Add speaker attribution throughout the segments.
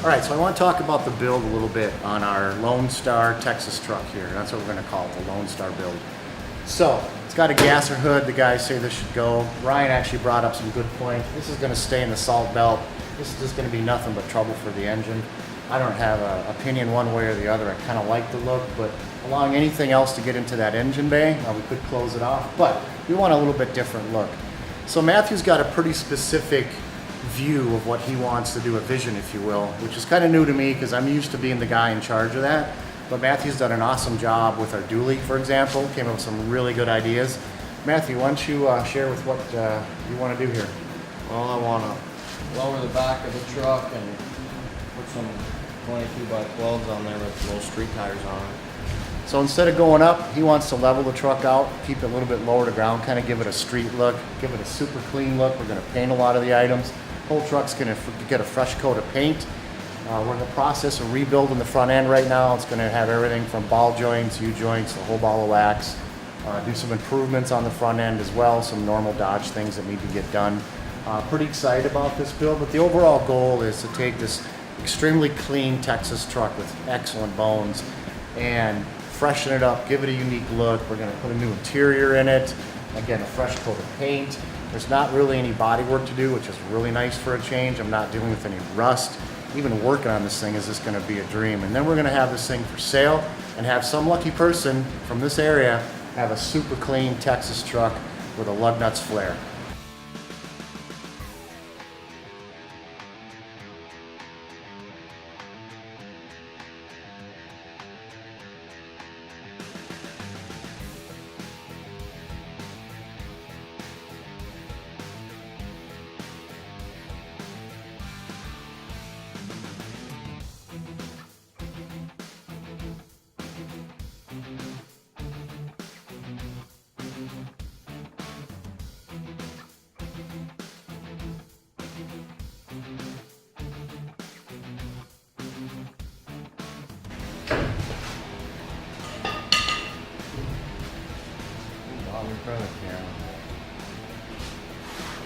Speaker 1: All right, so I want to talk about the build a little bit on our Lone Star Texas truck here. That's what we're going to call it, the Lone Star build. So it's got a gasser hood. The guys say this should go. Ryan actually brought up some good points. This is going to stay in the salt belt. This is just going to be nothing but trouble for the engine. I don't have an opinion one way or the other. I kind of like the look, but allowing anything else to get into that engine bay, we could close it off, but we want a little bit different look. So Matthew's got a pretty specific view of what he wants to do, a vision, if you will, which is kind of new to me because I'm used to being the guy in charge of that. But Matthew's done an awesome job with our dually, for example. Came up with some really good ideas. Matthew, why don't you share with what you want to do here?
Speaker 2: Well, I want to lower the back of the truck and put some 22 by 12s on there with little street tires on it.
Speaker 1: So instead of going up, he wants to level the truck out, keep it a little bit lower to ground, kind of give it a street look, give it a super clean look. We're going to paint a lot of the items. Whole truck's going to get a fresh coat of paint. We're in the process of rebuilding the front end right now. It's going to have everything from ball joints, U-joints, the whole ball of wax. Do some improvements on the front end as well, some normal Dodge things that need to get done. Pretty excited about this build, but the overall goal is to take this extremely clean Texas truck with excellent bones and freshen it up, give it a unique look. We're going to put a new interior in it. Again, a fresh coat of paint. There's not really any body work to do, which is really nice for a change. I'm not dealing with any rust. Even working on this thing is just going to be a dream. And then we're going to have this thing for sale and have some lucky person from this area have a super clean Texas truck with a lug nuts flare.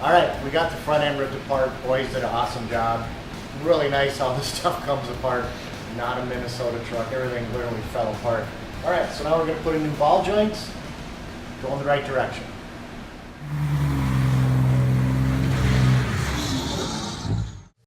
Speaker 1: All right, we got the front end ripped apart. Boys did an awesome job. Really nice how this stuff comes apart. Not a Minnesota truck. Everything literally fell apart. All right, so now we're going to put in new ball joints. Go in the right direction.